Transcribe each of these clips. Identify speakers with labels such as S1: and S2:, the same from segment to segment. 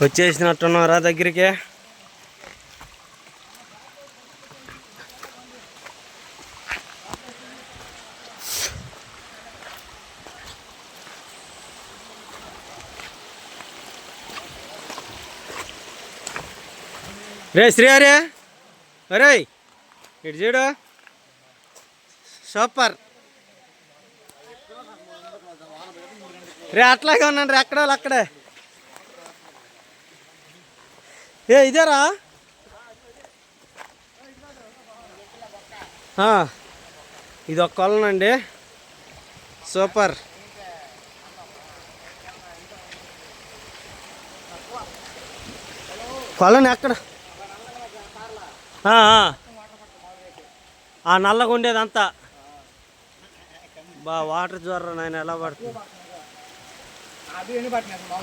S1: వచ్చేసినట్టున్నారా దగ్గరికి? రే శ్రీహరి, అరే ఇటు చూడు, సూపర్. రే అట్లాగే ఉన్నాను రే, అక్కడ వాళ్ళు అక్కడే. ఏ ఇదేరా? ఇది ఒక కొలనండి, సూపర్. కొలను ఎక్కడ? ఆ నల్లగా ఉండేదంతా వాటర్ జ్వరం నాయన ఎలా పడుతుంది?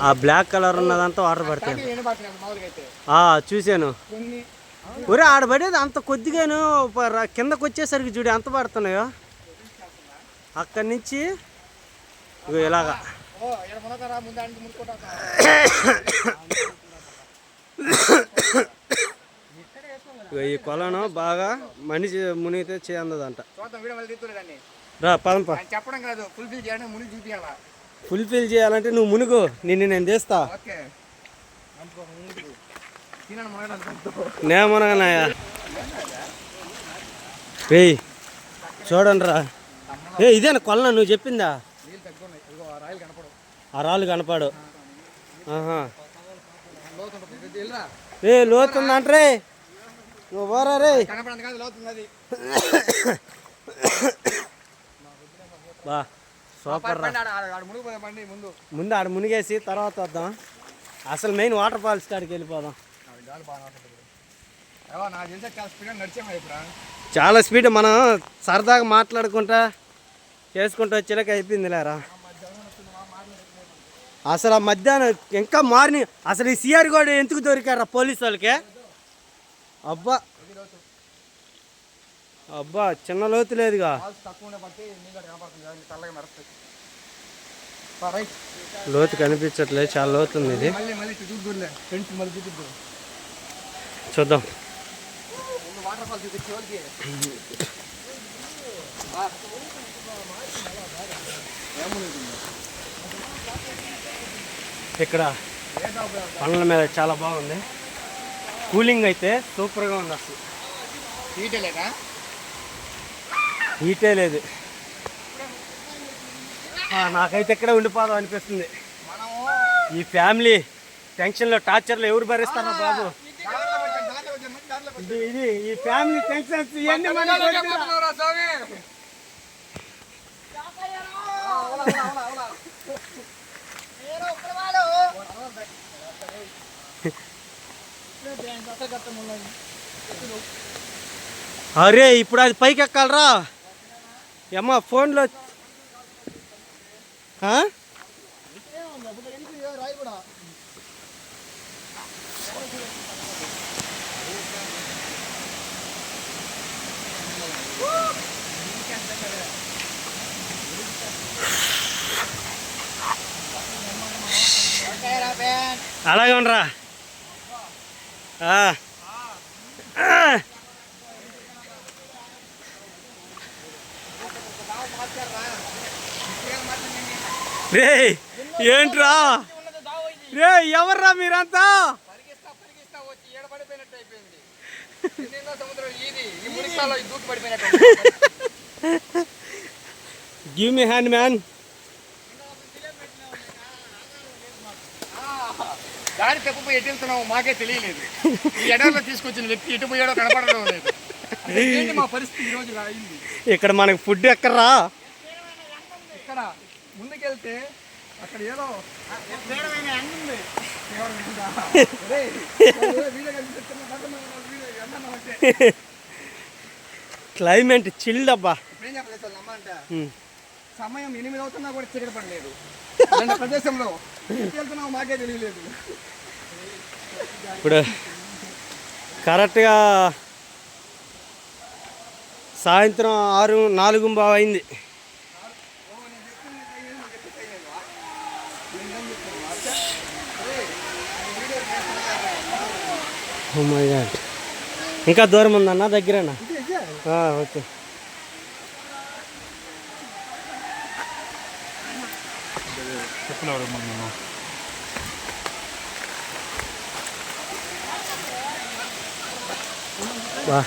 S1: ఆ బ్లాక్ కలర్ ఉన్నదంతా వాటర్ పడుతుంది. చూశాను. ఒరే ఆడ పడేది అంత కొద్దిగాను, కిందకు వచ్చేసరికి చూడు ఎంత పడుతున్నాయో. అక్కడి నుంచి ఇలాగా ఈ కొలను బాగా మనిషి మునిగితే చేయందంట. రా పదం. ఫుల్ఫిల్ చేయాలంటే నువ్వు మునుగు, నేను తీస్తా. నే మునగనాయా? రేయ్ చూడండి రా. ఇదేనా కొలన నువ్వు చెప్పిందా? ఆ రాళ్ళు కనపాడు. లోతుందంటే నువ్వు పోరా రే. బా సూపర్ రా. ముందు ఆడ మునిగేసి తర్వాత వద్దాం. అసలు మెయిన్ వాటర్ ఫాల్స్ కాడికి వెళ్ళిపోదాం. చాలా స్పీడ్. మనం సరదాగా మాట్లాడుకుంటా చేసుకుంటూ వచ్చేలాక అయిపోయింది లేరా. అసలు ఆ మధ్యాహ్నం ఇంకా మార్నింగ్ అసలు ఈ సిఆర్ కూడా ఎందుకు దొరికారా పోలీసు వాళ్ళకి? అబ్బా అబ్బా చిన్న లోతు లేదుగా. లోతు కనిపించట్లేదు, చాలా లోతు ఉంది ఇది. చూద్దాం. ఇక్కడ పనుల మీద చాలా బాగుంది. కూలింగ్ అయితే సూపర్గా ఉంది. అసలు హీటే లేదు. నాకైతే ఇక్కడే ఉండిపోదాం అనిపిస్తుంది. ఈ ఫ్యామిలీ టెన్షన్లో టార్చర్లో ఎవరు భరిస్తారా బాబు? ఇది ఈ ఫ్యామిలీ టెన్షన్స్ ఇవన్నీ అరే ఇప్పుడు అది పైకి ఎక్కాలరా ఏమ్మా ఫోన్లో. అలాగే ఉండరా. రే ఏంట్రా రే, ఎవర్రా మీరంతా? Give me hand man.
S2: దారి తప్పిపోయి ఎటు వెళ్తున్నావు మాకే తెలియలేదు. ఈ ఎడలో తీసుకొచ్చిన వ్యక్తి ఎటు పోయాడో కనపడడం లేదు. మా పరిస్థితి ఈ రోజు అయింది.
S1: ఇక్కడ మనకి ఫుడ్ ఎక్కడరా?
S2: ఇక్కడ ముందుకెళ్తే అక్కడ ఏదో
S1: క్లైమేట్ చిల్డ్ అబ్బా.
S2: ఏం చెప్పలేదు నమ్మంటే సమయం 8 అవుతున్నా కూడా చీకటి పడలేదు. ప్రదేశంలో వెళ్తున్నావు మాకే తెలియలేదు.
S1: ఇప్పుడు కరెక్ట్గా సాయంత్రం 4:15 అయింది. Oh my god. ఇంకా దూరం ఉందన్నా దగ్గరేనా? ఓకే. బా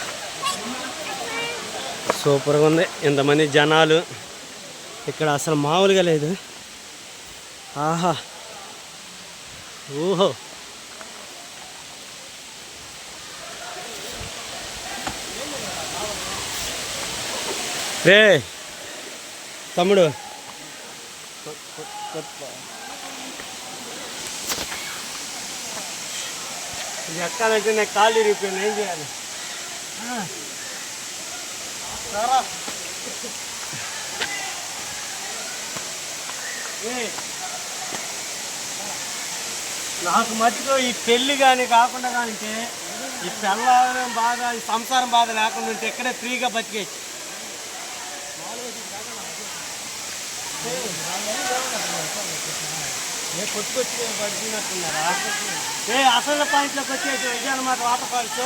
S1: సూపర్గా ఉంది. ఇంతమంది జనాలు ఇక్కడ అసలు మామూలుగా లేదు. ఆహా, ఓహో. రే తమ్ముడు, ఇది ఎక్కాలంటే నేను కాళ్ళు ఇరిగిపోయాను, ఏం చేయాలి? నాకు మధ్యలో ఈ పెళ్ళి కానీ కాకుండా కానీ ఈ పిల్లల బాధ, ఈ సంసారం బాధ లేకుండా ఉంటే ఇక్కడే ఫ్రీగా బతికేసి. కొట్టుకొచ్చి పడుతున్నట్టున్నారా? అసలు పాయింట్లోకి వచ్చేసి ఇదే అన్నమాట వాటర్ ఫాల్స్.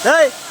S1: Hey!